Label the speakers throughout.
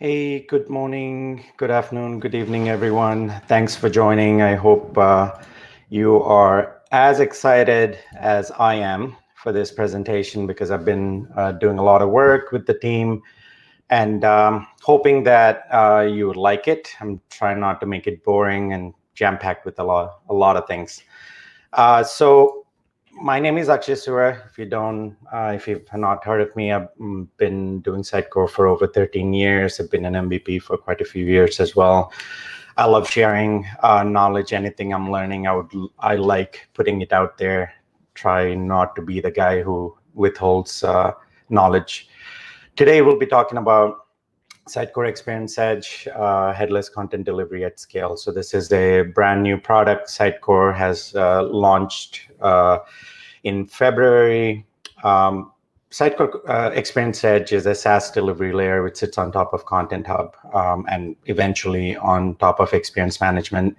Speaker 1: Hey, good morning, good afternoon, good evening, everyone. Thanks for joining. I hope you are as excited as I am for this presentation because I've been doing a lot of work with the team and hoping that you would like it. I'm trying not to make it boring and jam-packed with a lot of things. So my name is Akshay Sura. If you've not heard of me, I've been doing Sitecore for over 13 years. I've been an MVP for quite a few years as well. I love sharing knowledge. Anything I'm learning, I like putting it out there. Try not to be the guy who withholds knowledge. Today we'll be talking about Sitecore Experience Edge, headless content delivery at scale. So this is a brand new product Sitecore has launched in February. Sitecore Experience Edge is a SaaS delivery layer which sits on top of Content Hub and eventually on top of Experience Management.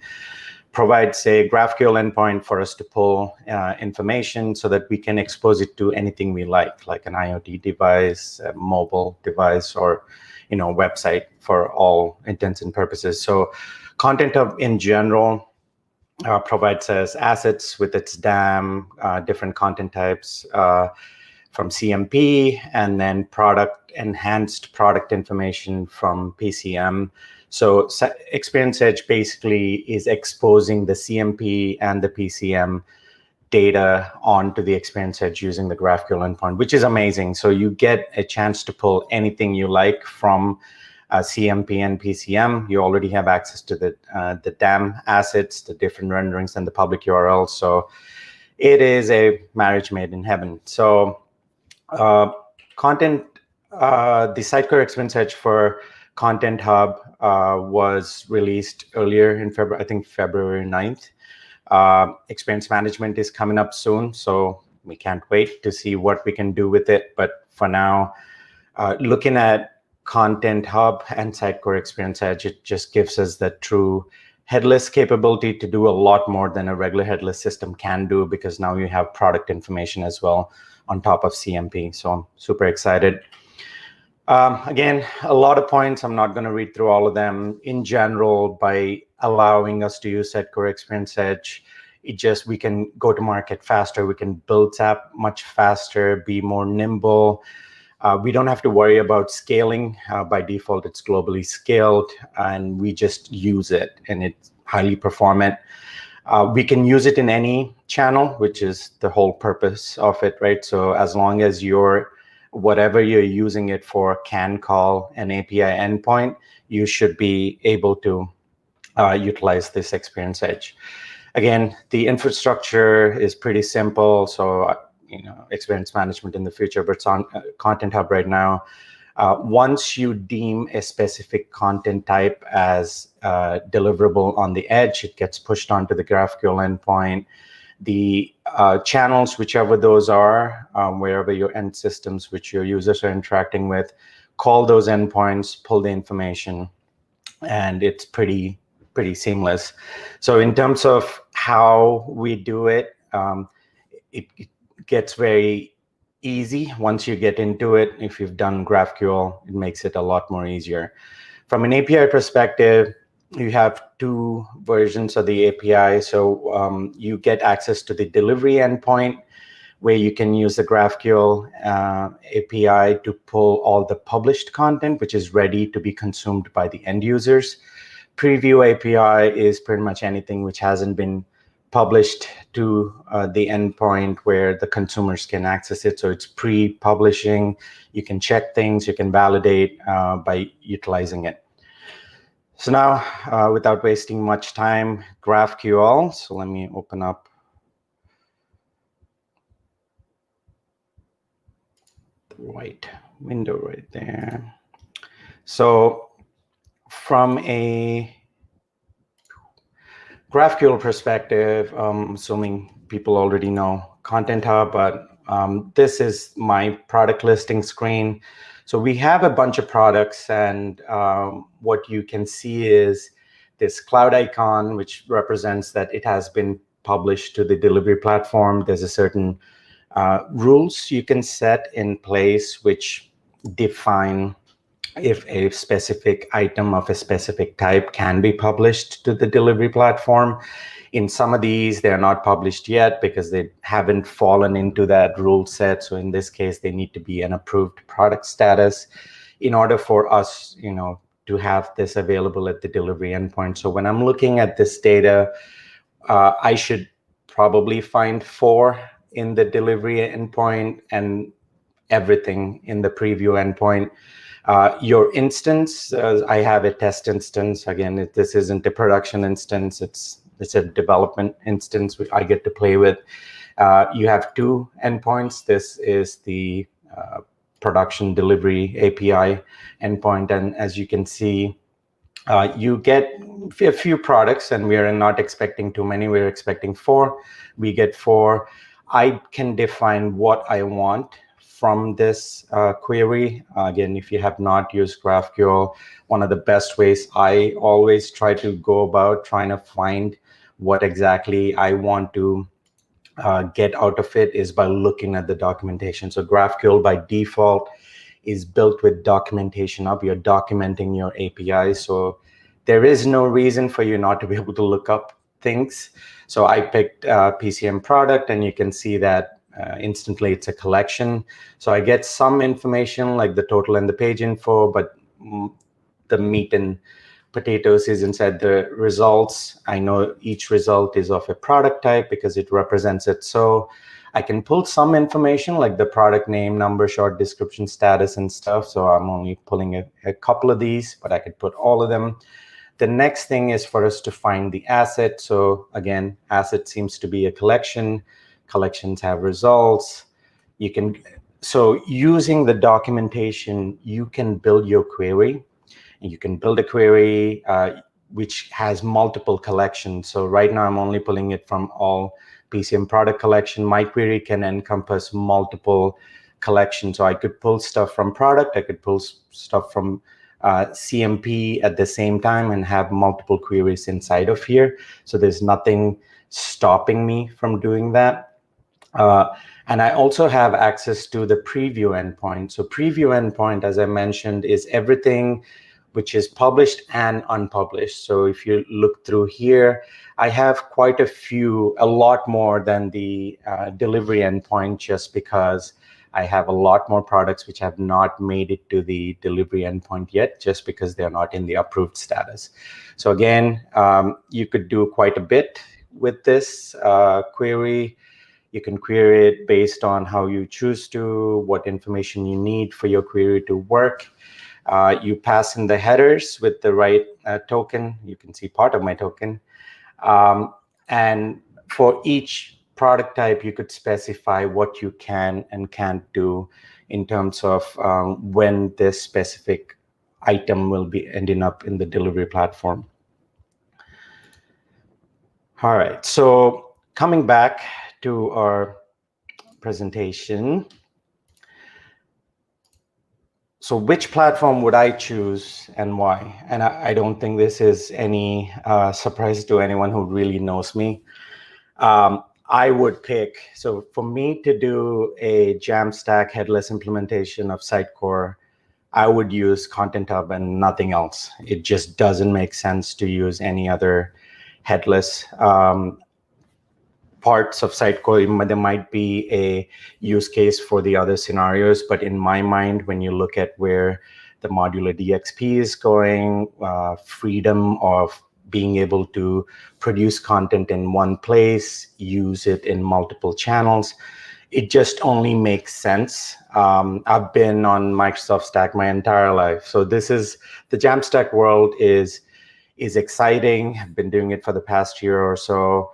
Speaker 1: Provides a GraphQL endpoint for us to pull information so that we can expose it to anything we like an IoT device, a mobile device, or website for all intents and purposes. So Content Hub in general provides us assets with its DAM, different content types from CMP, and then enhanced product information from PCM. So Experience Edge basically is exposing the CMP and the PCM data onto the Experience Edge using the GraphQL endpoint, which is amazing. So you get a chance to pull anything you like from CMP and PCM. You already have access to the DAM assets, the different renderings, and the public URLs. So it is a marriage made in heaven. So the Sitecore Experience Edge for Content Hub was released earlier in February, I think February 9th. Experience Management is coming up soon, so we can't wait to see what we can do with it. But for now, looking at Content Hub and Sitecore Experience Edge, it just gives us the true headless capability to do a lot more than a regular headless system can do, because now you have product information as well on top of CMP. So I'm super excited. Again, a lot of points. I'm not going to read through all of them. In general, by allowing us to use Sitecore Experience Edge, we can go to market faster. We can build app much faster, be more nimble. We don't have to worry about scaling. By default, it's globally scaled, and we just use it, and it's highly performant. We can use it in any channel, which is the whole purpose of it, right? So as long as whatever you're using it for can call an API endpoint, you should be able to utilize this Experience Edge. Again, the infrastructure is pretty simple. So, Experience Management in the future, but it's on Content Hub right now. Once you deem a specific content type as deliverable on the edge, it gets pushed onto the GraphQL endpoint. The channels, whichever those are, wherever your end systems which your users are interacting with, call those endpoints, pull the information, and it's pretty seamless. So in terms of how we do it, it gets very easy once you get into it. If you've done GraphQL, it makes it a lot more easier. From an API perspective, you have two versions of the API. So you get access to the delivery endpoint, where you can use the GraphQL API to pull all the published content, which is ready to be consumed by the end users. Preview API is pretty much anything which hasn't been published to the endpoint where the consumers can access it. So it's pre-publishing. You can check things, you can validate by utilizing it. So now, without wasting much time, GraphQL. So let me open up the white window right there. So from a GraphQL perspective, assuming people already know Content Hub, but this is my product listing screen. So we have a bunch of products, and what you can see is this cloud icon, which represents that it has been published to the delivery platform. There's a certain rules you can set in place which define if a specific item of a specific type can be published to the delivery platform. In some of these, they're not published yet because they haven't fallen into that rule set. So in this case, they need to be an approved product status in order for us, to have this available at the delivery endpoint. So when I'm looking at this data, I should probably find 4 in the delivery endpoint and everything in the preview endpoint. Your instance, I have a test instance. Again, this isn't a production instance. It's a development instance which I get to play with. You have 2 endpoints. This is the production delivery API endpoint. And as you can see, you get a few products, and we are not expecting too many. We're expecting 4. We get 4. I can define what I want from this query. Again, if you have not used GraphQL, one of the best ways I always try to go about trying to find what exactly I want to get out of it is by looking at the documentation. So GraphQL by default is built with documentation up. You're documenting your API. So there is no reason for you not to be able to look up things. So I picked PCM product, and you can see that instantly it's a collection. So I get some information like the total and the page info, but the meat and potatoes is inside the results. I know each result is of a product type because it represents it. So I can pull some information like the product name, number, short description, status, and stuff. So I'm only pulling a couple of these, but I could put all of them. The next thing is for us to find the asset. So again, asset seems to be a collection. Collections have results. So using the documentation, you can build your query. You can build a query which has multiple collections. So right now I'm only pulling it from all PCM product collection. My query can encompass multiple collections. So I could pull stuff from product, I could pull stuff from CMP at the same time and have multiple queries inside of here. So there's nothing stopping me from doing that. And I also have access to the preview endpoint. So preview endpoint, as I mentioned, is everything which is published and unpublished. So if you look through here, I have quite a lot more than the delivery endpoint, just because I have a lot more products which have not made it to the delivery endpoint yet, just because they're not in the approved status. So again, you could do quite a bit with this query. You can query it based on how you choose to, what information you need for your query to work. You pass in the headers with the right token. You can see part of my token. And for each product type, you could specify what you can and can't do in terms of when this specific item will be ending up in the delivery platform. All right, so coming back to our presentation. So which platform would I choose and why? And I don't think this is any surprise to anyone who really knows me. I would pick, so for me to do a Jamstack headless implementation of Sitecore, I would use Content Hub and nothing else. It just doesn't make sense to use any other headless parts of Sitecore. There might be a use case for the other scenarios, but in my mind, when you look at where the modular DXP is going, freedom of being able to produce content in one place, use it in multiple channels, it just only makes sense. I've been on Microsoft Stack my entire life. So this is, the Jamstack world is exciting. I've been doing it for the past year or so.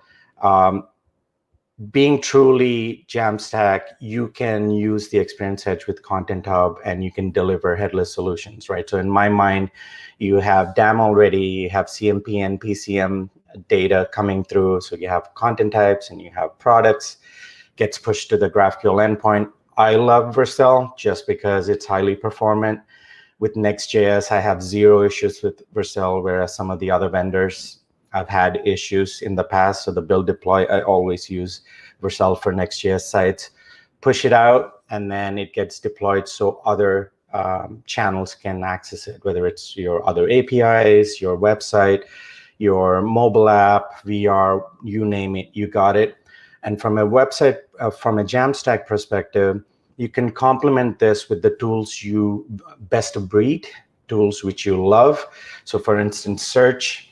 Speaker 1: Being truly Jamstack, you can use the Experience Edge with Content Hub and you can deliver headless solutions, right? So in my mind, you have DAM already, you have CMP and PCM data coming through. So you have content types and you have products, gets pushed to the GraphQL endpoint. I love Vercel just because it's highly performant. With Next.js, I have 0 issues with Vercel, whereas some of the other vendors, I've had issues in the past. So the build deploy, I always use Vercel for Next.js sites. Push it out, and then it gets deployed so other channels can access it, whether it's your other APIs, your website, your mobile app, VR, you name it, you got it. And from a website, from a Jamstack perspective, you can complement this with the tools you best of breed, tools which you love. So for instance, search,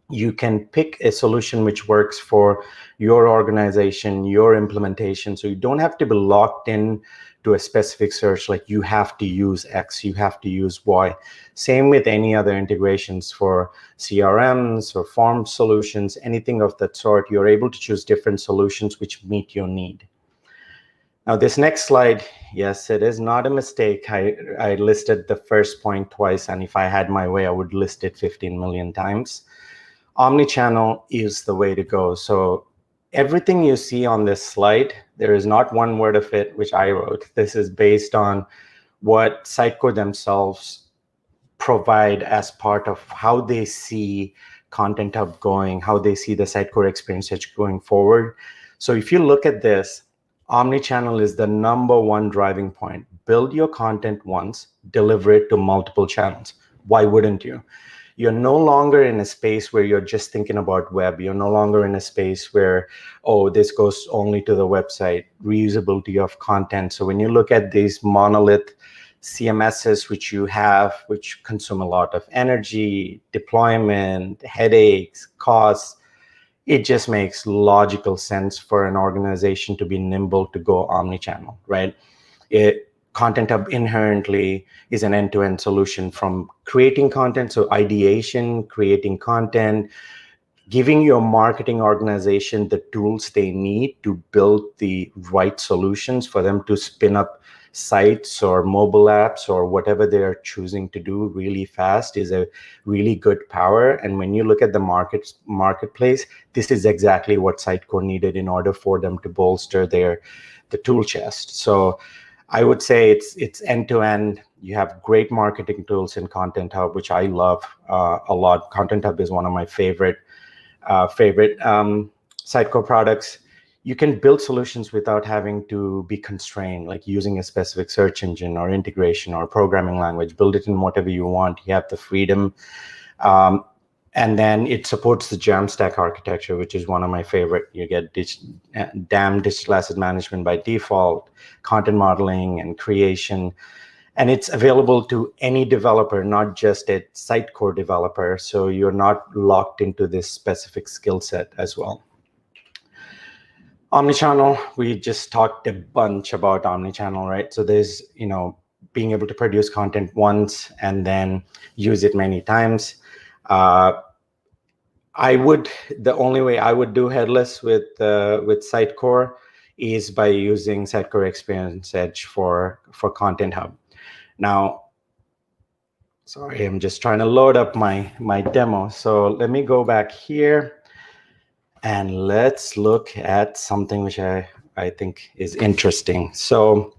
Speaker 1: you can pick a solution which works for your organization, your implementation. So you don't have to be locked in to a specific search, like you have to use X, you have to use Y. Same with any other integrations for CRMs or form solutions, anything of that sort. You're able to choose different solutions which meet your need. Now, this next slide, yes, it is not a mistake. I listed the first point twice, and if I had my way, I would list it 15 million times. Omnichannel is the way to go. So everything you see on this slide, there is not one word of it which I wrote. This is based on what Sitecore themselves provide as part of how they see Content Hub going, how they see the Sitecore Experience Edge going forward. So if you look at this, Omnichannel is the #1 driving point. Build your content once, deliver it to multiple channels. Why wouldn't you? You're no longer in a space where you're just thinking about web. You're no longer in a space where, oh, this goes only to the website, reusability of content. So when you look at these monolith CMSs, which you have, which consume a lot of energy, deployment, headaches, costs, it just makes logical sense for an organization to be nimble to go omnichannel, right? Content Hub inherently is an end-to-end solution from creating content, so ideation, creating content, giving your marketing organization the tools they need to build the right solutions for them to spin up sites or mobile apps or whatever they're choosing to do really fast is a really good power. And when you look at the marketplace, this is exactly what Sitecore needed in order for them to bolster the tool chest. So I would say it's end-to-end. You have great marketing tools in Content Hub, which I love a lot. Content Hub is one of my favorite Sitecore products. You can build solutions without having to be constrained, like using a specific search engine or integration or programming language. Build it in whatever you want. You have the freedom. And then it supports the Jamstack architecture, which is one of my favorite. You get DAM, digital asset management by default, content modeling and creation. And it's available to any developer, not just a Sitecore developer. So you're not locked into this specific skill set as well. Omnichannel, we just talked a bunch about Omnichannel, right? So there's, being able to produce content once and then use it many times. The only way I would do headless with Sitecore is by using Sitecore Experience Edge for Content Hub. Now, sorry, I'm just trying to load up my demo. So let me go back here and let's look at something which I think is interesting. So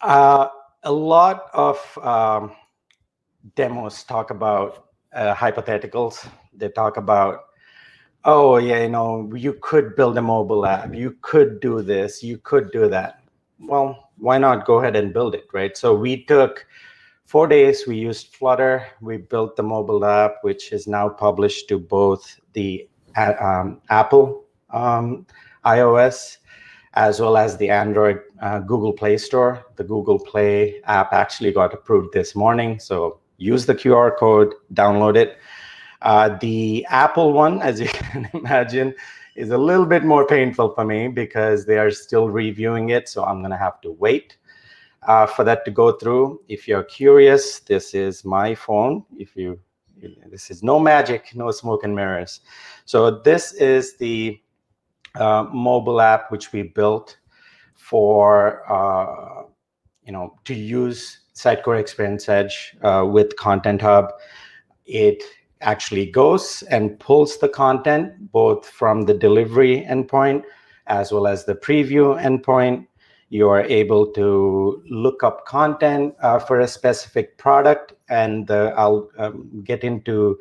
Speaker 1: a lot of demos talk about hypotheticals. They talk about, oh yeah, you could build a mobile app, you could do this, you could do that. Well, why not go ahead and build it, right? So we took 4 days, we used Flutter, we built the mobile app, which is now published to both the Apple iOS as well as the Android Google Play Store. The Google Play app actually got approved this morning, so use the QR code, download it. The Apple one, as you can imagine, is a little bit more painful for me because they are still reviewing it, so I'm going to have to wait for that to go through. If you're curious, this is my phone. This is no magic, no smoke and mirrors. So this is the mobile app which we built for to use Sitecore Experience Edge with Content Hub. It actually goes and pulls the content both from the delivery endpoint as well as the preview endpoint. You are able to look up content for a specific product, and I'll get into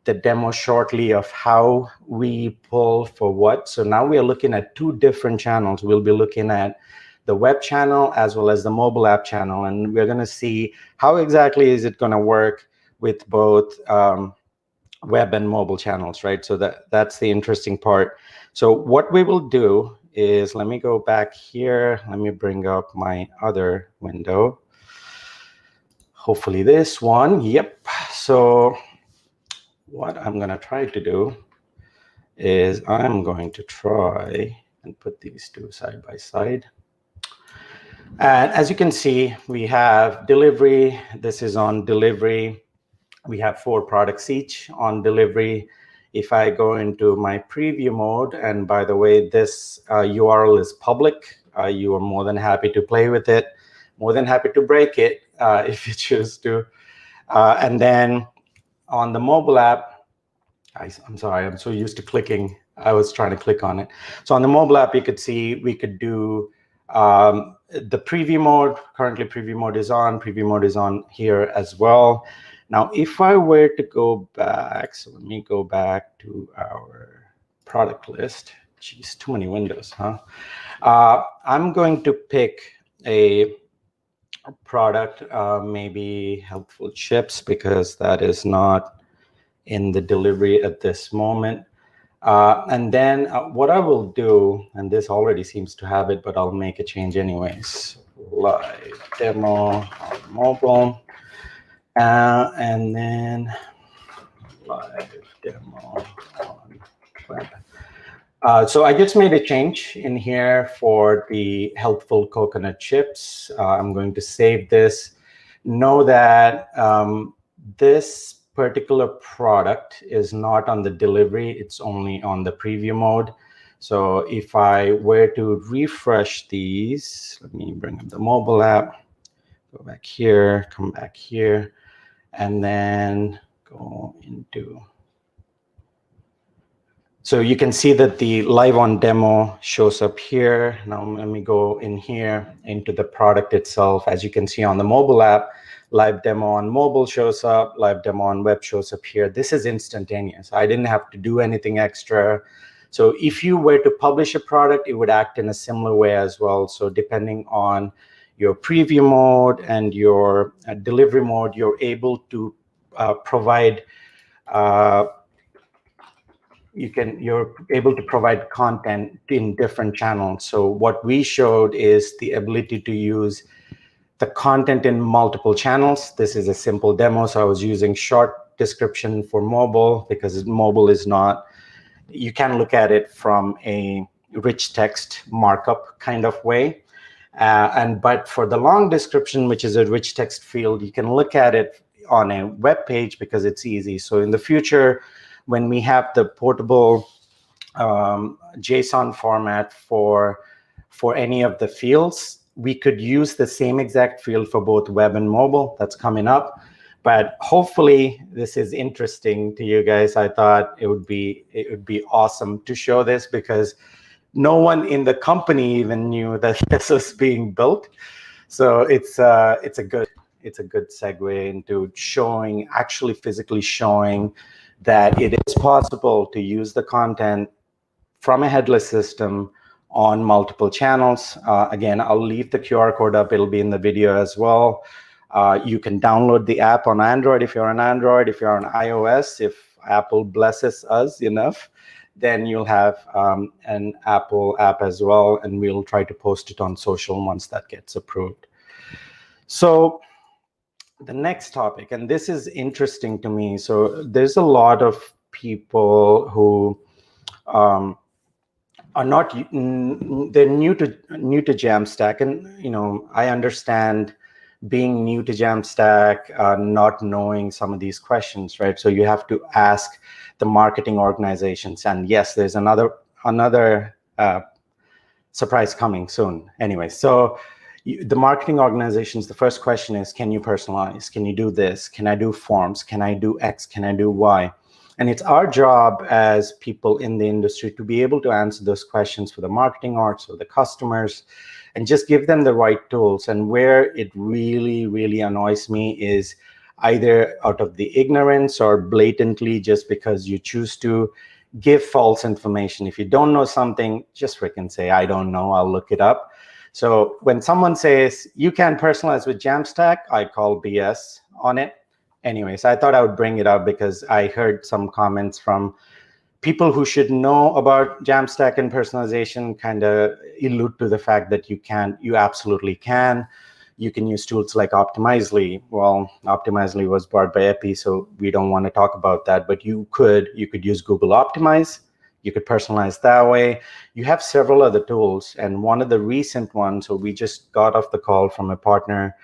Speaker 1: the demo shortly of how we pull for what. So now we are looking at 2 different channels. We'll be looking at the web channel as well as the mobile app channel. And we're going to see how exactly is it going to work with both web and mobile channels, right? So that's the interesting part. So what we will do is, let me go back here. Let me bring up my other window. Hopefully this one. Yep. So what I'm going to try to do is I'm going to try and put these two side by side. And as you can see, we have delivery. This is on delivery. We have 4 products each on delivery. If I go into my preview mode, and by the way, this URL is public. You are more than happy to play with it, more than happy to break it if you choose to. And then on the mobile app, I'm sorry, I'm so used to clicking. I was trying to click on it. So on the mobile app, you could see we could do the preview mode. Currently, preview mode is on. Preview mode is on here as well. Now, if I were to go back, so let me go back to our product list. Geez, too many windows, huh? I'm going to pick a product, maybe helpful chips, because that is not in the delivery at this moment. And then what I will do, and this already seems to have it, but I'll make a change anyways. Live demo on mobile. And then live demo on web. So I just made a change in here for the helpful coconut chips. I'm going to save this. Know that this particular product is not on the delivery. It's only on the preview mode. So if I were to refresh these, let me bring up the mobile app, go back here, come back here, and then go into. So you can see that the live on demo shows up here. Now let me go in here into the product itself. As you can see on the mobile app, live demo on mobile shows up, live demo on web shows up here. This is instantaneous. I didn't have to do anything extra. So if you were to publish a product, it would act in a similar way as well. So depending on your preview mode and your delivery mode, you're able to provide you're able to provide content in different channels. So what we showed is the ability to use the content in multiple channels. This is a simple demo, so I was using short description for mobile because mobile is not, you can look at it from a rich text markup kind of way. But for the long description, which is a rich text field, you can look at it on a web page because it's easy. So in the future, when we have the portable JSON format for any of the fields, we could use the same exact field for both web and mobile. That's coming up. But hopefully this is interesting to you guys. I thought it would be awesome to show this because no one in the company even knew that this was being built. So it's a good segue into showing, actually physically showing that it is possible to use the content from a headless system on multiple channels. Again, I'll leave the QR code up. It'll be in the video as well. You can download the app on Android if you're on Android. If you're on iOS, if Apple blesses us enough, then you'll have an Apple app as well, and we'll try to post it on social once that gets approved. So the next topic, and this is interesting to me. So there's a lot of people who are not, they're new to Jamstack, and I understand being new to Jamstack, not knowing some of these questions, right? So you have to ask the marketing organizations, and yes, there's another surprise coming soon. Anyway, so the marketing organizations, the first question is, can you personalize? Can you do this? Can I do forms? Can I do X? Can I do Y? And it's our job as people in the industry to be able to answer those questions for the marketing orgs or the customers and just give them the right tools. And where it really, really annoys me is either out of the ignorance or blatantly just because you choose to give false information. If you don't know something, just freaking say, I don't know, I'll look it up. So when someone says you can personalize with Jamstack, I call BS on it. Anyways, I thought I would bring it up because I heard some comments from people who should know about Jamstack and personalization kind of allude to the fact that you absolutely can. You can use tools like Optimizely. Well, Optimizely was bought by Epi, so we don't want to talk about that, but you could use Google Optimize. You could personalize that way. You have several other tools, and one of the recent ones, so we just got off the call from a partner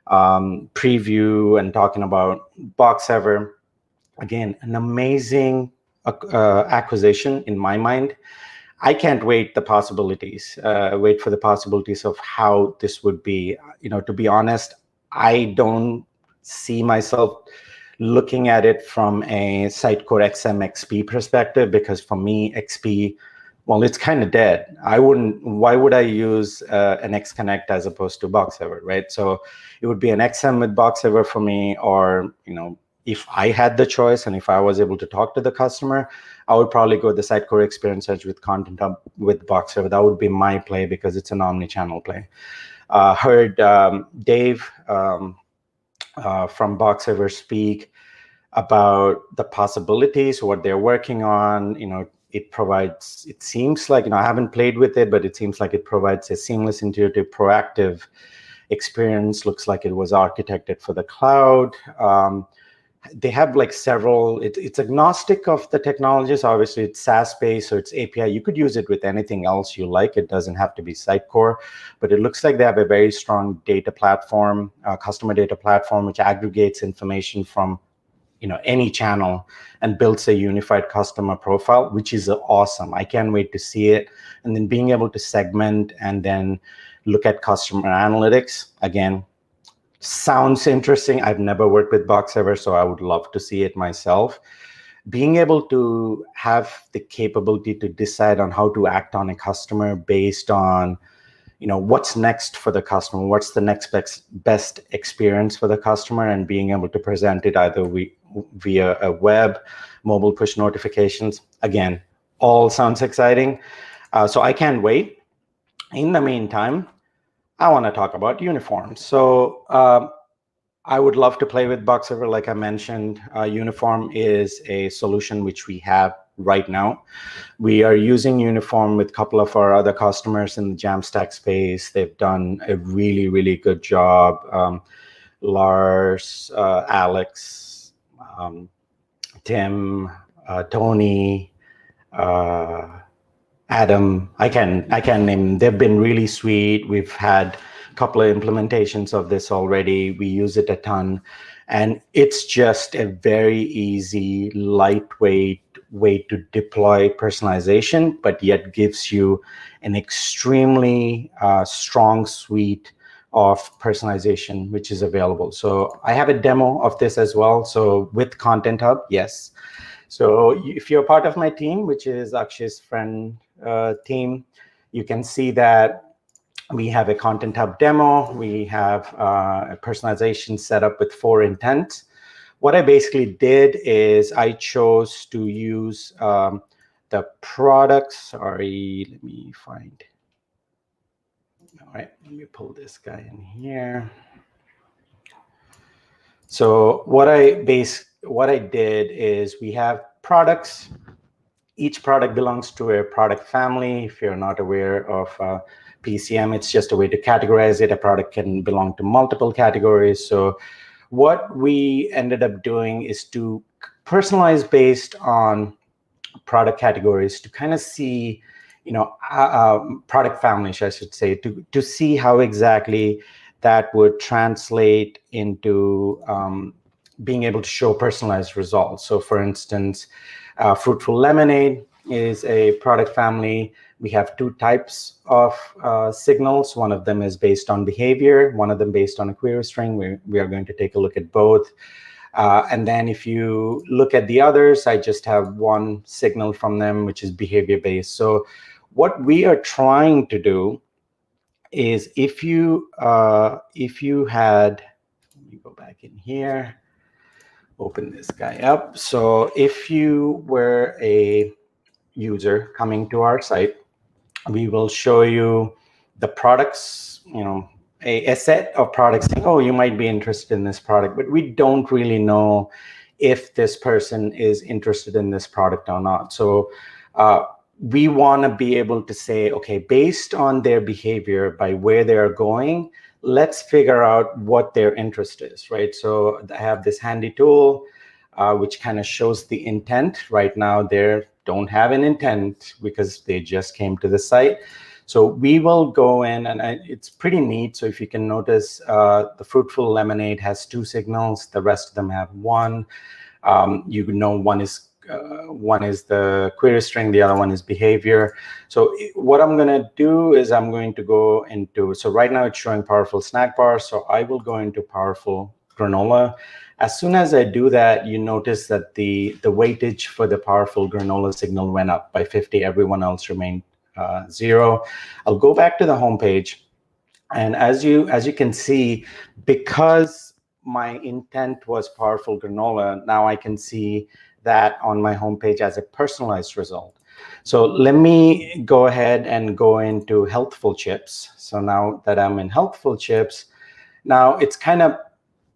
Speaker 1: preview and talking about Boxever. Again, an amazing acquisition in my mind. I can't wait for the possibilities of how this would be. To be honest, I don't see myself looking at it from a Sitecore XP perspective, because for me, XP, well, it's kind of dead. Why would I use an XConnect as opposed to Boxever, right? So it would be an XM with Boxever for me, or, if I had the choice and if I was able to talk to the customer, I would probably go the Sitecore Experience Edge with Content Hub with Boxever. That would be my play because it's an omni-channel play. Heard Dave from Boxever speak about the possibilities, what they're working on. It seems like, I haven't played with it, but it seems like it provides a seamless, intuitive, proactive experience. Looks like it was architected for the cloud. They have like several, it's agnostic of the technologies. Obviously, it's SaaS-based, so it's API. You could use it with anything else you like. It doesn't have to be Sitecore, but it looks like they have a very strong data platform, customer data platform, which aggregates information from any channel and builds a unified customer profile, which is awesome. I can't wait to see it. And then being able to segment and then look at customer analytics, again, sounds interesting. I've never worked with Boxever, so I would love to see it myself. Being able to have the capability to decide on how to act on a customer based on what's next for the customer, what's the next best experience for the customer, and being able to present it either via a web, mobile push notifications. Again, all sounds exciting. So I can't wait. In the meantime, I want to talk about uniforms. So I would love to play with Boxever. Like I mentioned, Uniform is a solution which we have right now. We are using Uniform with a couple of our other customers in the Jamstack space. They've done a really, really good job. Lars, Alex, Tim, Tony, Adam, I can name them. They've been really sweet. We've had a couple of implementations of this already. We use it a ton. And it's just a very easy, lightweight way to deploy personalization, but yet gives you an extremely strong suite of personalization, which is available. So I have a demo of this as well. So with Content Hub, yes. So if you're part of my team, which is Akshay's friend team, you can see that we have a Content Hub demo. We have a personalization set up with 4 intents. What I basically did is I chose to use the products. Sorry, let me find. All right, let me pull this guy in here. So what I did is we have products. Each product belongs to a product family. If you're not aware of PCM, it's just a way to categorize it. A product can belong to multiple categories. So what we ended up doing is to personalize based on product categories to kind of see, product families, I should say, to see how exactly that would translate into being able to show personalized results. So for instance, Fruitful Lemonade is a product family. We have 2 types of signals. One of them is based on behavior, one of them based on a query string. We are going to take a look at both. And then if you look at the others, I just have 1 signal from them, which is behavior-based. So what we are trying to do is if you had, let me go back in here, open this guy up. So if you were a user coming to our site, we will show you the products, a set of products saying, oh, you might be interested in this product, but we don't really know if this person is interested in this product or not. So we want to be able to say, okay, based on their behavior, by where they're going, let's figure out what their interest is, right? So I have this handy tool which kind of shows the intent. Right now, they don't have an intent because they just came to the site. So we will go in, and it's pretty neat. So if you can notice, the Fruitful Lemonade has 2 signals. The rest of them have 1. One is the query string, the other one is behavior. So what I'm going to do is I'm going to go into, so right now it's showing powerful snack bar. So I will go into powerful granola. As soon as I do that, you notice that the weightage for the powerful granola signal went up by 50. Everyone else remained 0. I'll go back to the home page. And as you can see, because my intent was powerful granola, now I can see that on my homepage as a personalized result. So let me go ahead and go into healthful chips. So now that I'm in healthful chips, now it's kind of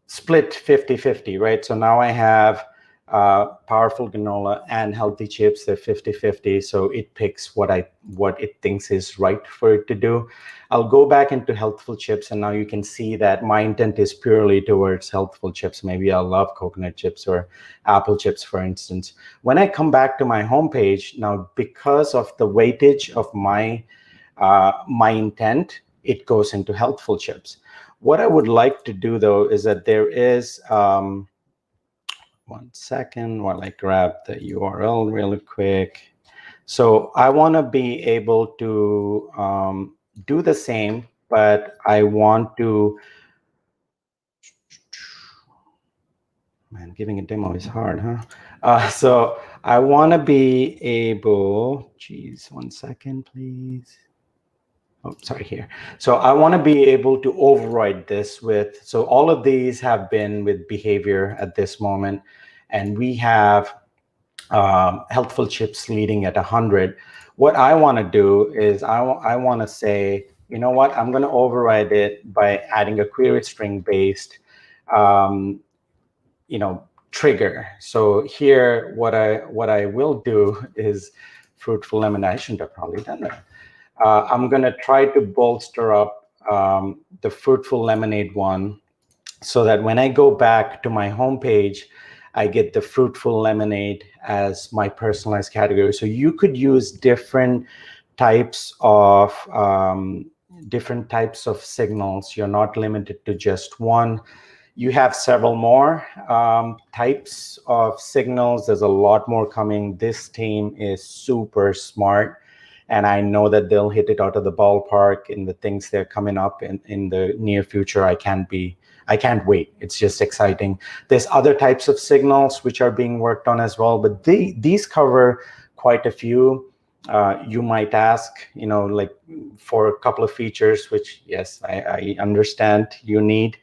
Speaker 1: split 50-50, right? So now I have powerful granola and healthy chips. They're 50-50, so it picks what it thinks is right for it to do. I'll go back into healthful chips, and now you can see that my intent is purely towards healthful chips. Maybe I love coconut chips or apple chips, for instance. When I come back to my homepage, now because of the weightage of my intent, it goes into healthful chips. What I would like to do, though, is that there is, 1 second while I grab the URL really quick. So I want to be able to do the same, but I want to, man, giving a demo is hard, huh? So I want to be able, geez, 1 second, please. Oh, sorry, here. So I want to be able to override this with, so all of these have been with behavior at this moment, and we have healthful chips leading at 100. What I want to do is I want to say, you know what, I'm going to override it by adding a query string based trigger. So here, what I will do is Fruitful Lemonade. I shouldn't have probably done that. I'm going to try to bolster up the Fruitful Lemonade one so that when I go back to my homepage, I get the Fruitful Lemonade as my personalized category. So you could use different types of signals. You're not limited to just one. You have several more types of signals. There's a lot more coming. This team is super smart, and I know that they'll hit it out of the ballpark in the things they're coming up in the near future. I can't wait. It's just exciting. There's other types of signals which are being worked on as well, but these cover quite a few. You might ask, like for a couple of features, which yes, I understand you need.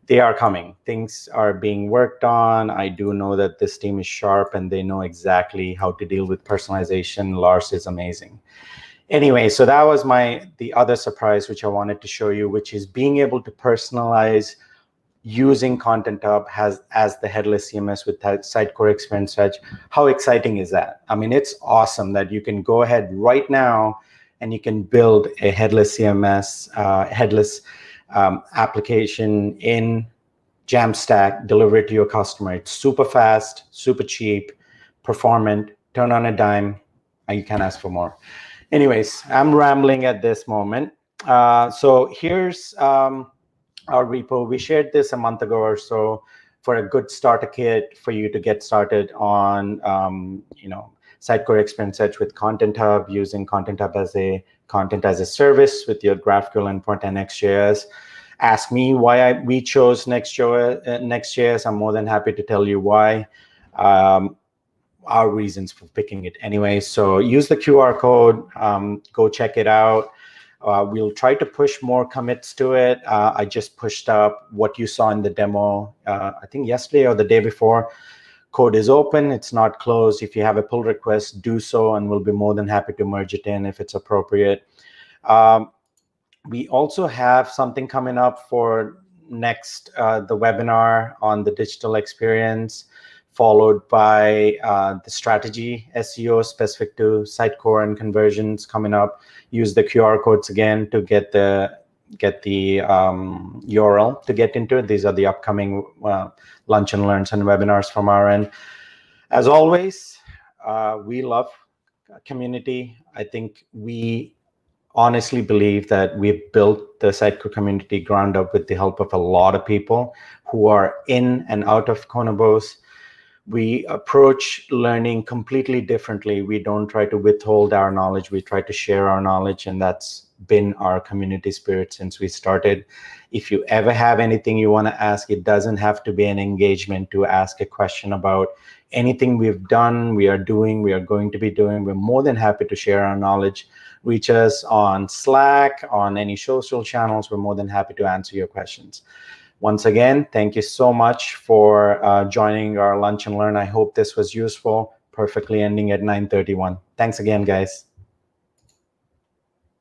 Speaker 1: They are coming. Things are being worked on. I do know that this team is sharp and they know exactly how to deal with personalization. Lars is amazing. Anyway, so that was the other surprise which I wanted to show you, which is being able to personalize using Content Hub as the headless CMS with Sitecore Experience Edge. How exciting is that? I mean, it's awesome that you can go ahead right now and you can build a headless CMS, headless application in Jamstack, deliver it to your customer. It's super fast, super cheap, performant, turn on a dime. You can't ask for more. Anyways, I'm rambling at this moment. So here's our repo. We shared this a month ago or so for a good starter kit for you to get started on, Sitecore Experience Edge with Content Hub, using Content Hub as a content as a service with your GraphQL endpoint and Next.js. Ask me why we chose Next.js. I'm more than happy to tell you why. Our reasons for picking it anyway. So use the QR code, go check it out. We'll try to push more commits to it. I just pushed up what you saw in the demo, I think yesterday or the day before. Code is open, it's not closed. If you have a pull request, do so, and we'll be more than happy to merge it in if it's appropriate. We also have something coming up for next, the webinar on the digital experience, followed by the strategy SEO specific to Sitecore and conversions coming up. Use the QR codes again to get the URL to get into it. These are the upcoming lunch and learns and webinars from our end. As always, we love community. I think we honestly believe that we've built the Sitecore community ground up with the help of a lot of people who are in and out of Conobos. We approach learning completely differently. We don't try to withhold our knowledge. We try to share our knowledge, and that's been our community spirit since we started. If you ever have anything you want to ask, it doesn't have to be an engagement to ask a question about anything we've done, we are doing, we are going to be doing. We're more than happy to share our knowledge. Reach us on Slack, on any social channels. We're more than happy to answer your questions. Once again, thank you so much for joining our Lunch and Learn. I hope this was useful. Perfectly ending at 9:31. Thanks again, guys.